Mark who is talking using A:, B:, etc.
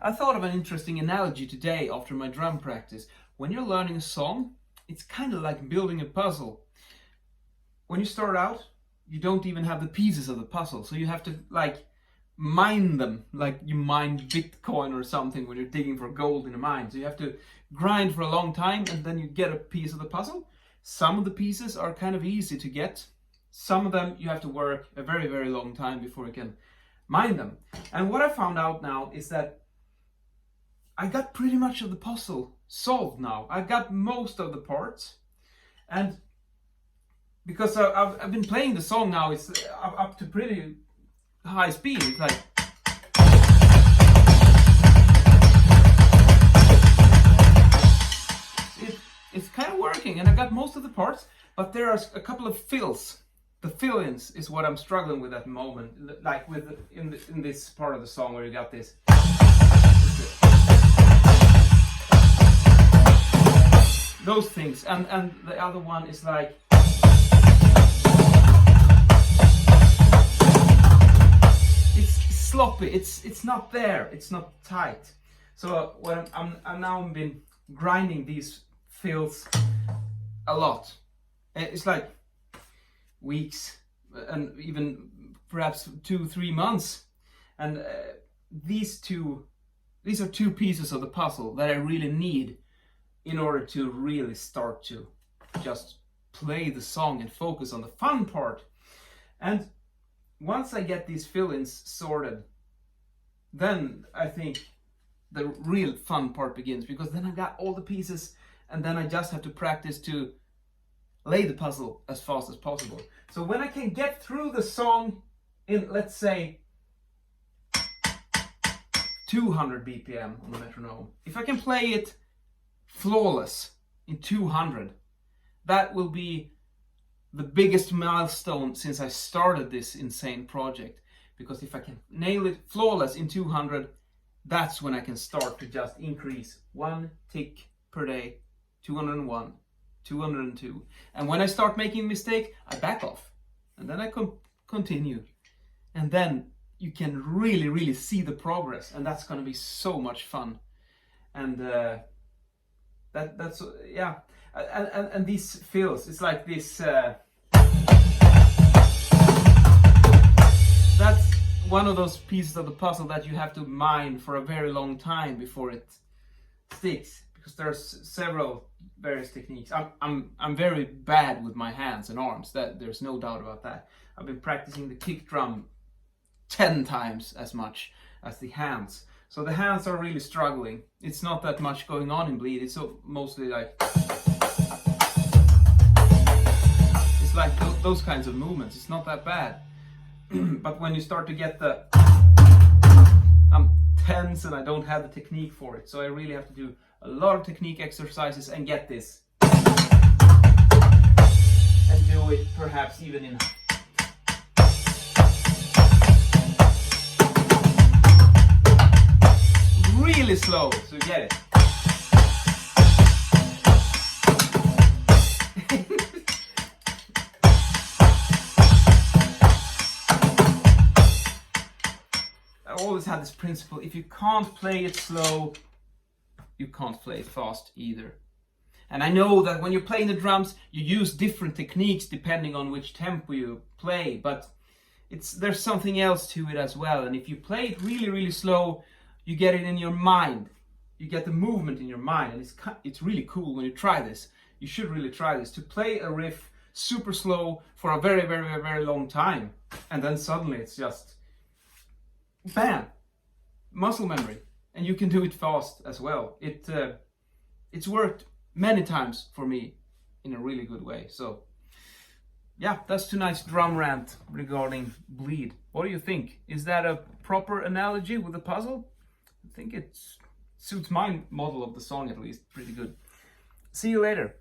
A: I thought of an interesting analogy today after my drum practice. When you're learning a song, it's kind of like building a puzzle. When you start out, you don't even have the pieces of the puzzle, so you have to mine them, like you mine Bitcoin or something when you're digging for gold in a mine. So you have to grind for a long time and then you get a piece of the puzzle. Some of the pieces are kind of easy to get. Some of them you have to work a very, very long time before you can mine them. And what I found out now is that I got pretty much of the puzzle solved now. I got most of the parts, and because I've been playing the song now, it's up to pretty high speed. It's like it's kind of working, and I got most of the parts, but there are a couple of fills. The fill-ins is what I'm struggling with at the moment, like in this part of the song where you got this. Those things, and the other one is like it's sloppy. It's not there. It's not tight. So what I'm now been grinding these fills a lot. It's like weeks and even perhaps 2-3 months, and these are two pieces of the puzzle that I really need in order to really start to just play the song and focus on the fun part. And once I get these fill-ins sorted, then I think the real fun part begins, because then I got all the pieces and then I just have to practice to lay the puzzle as fast as possible. So when I can get through the song in, let's say, 200 BPM on the metronome, if I can play it flawless in 200, that will be the biggest milestone since I started this insane project. Because if I can nail it flawless in 200, that's when I can start to just increase one tick per day, 201, 202. And when I start making a mistake, I back off. And then I continue. And then you can really, really see the progress. And that's going to be so much fun. And that's yeah. And these fills, it's like this. That's one of those pieces of the puzzle that you have to mine for a very long time before it sticks, because there's several various techniques. I'm very bad with my hands and arms. That there's no doubt about that. I've been practicing the kick drum 10 times as much as the hands. So the hands are really struggling. It's not that much going on in Bleed. It's mostly like it's like those kinds of movements. It's not that bad. But when you start to get I'm tense and I don't have the technique for it. So I really have to do a lot of technique exercises and get this. And do it perhaps even in really slow, so you get it. I always had this principle: if you can't play it slow, you can't play it fast either. And I know that when you're playing the drums, you use different techniques depending on which tempo you play, but there's something else to it as well. And if you play it really, really slow, you get it in your mind. You get the movement in your mind, and it's really cool when you try this. You should really try this, to play a riff super slow for a very, very, very, very long time, and then suddenly it's just bam, muscle memory, and you can do it fast as well. It's worked many times for me in a really good way. So yeah, that's tonight's drum rant regarding Bleed. What do you think? Is that a proper analogy with the puzzle? I think it suits my model of the song at least pretty good. See you later.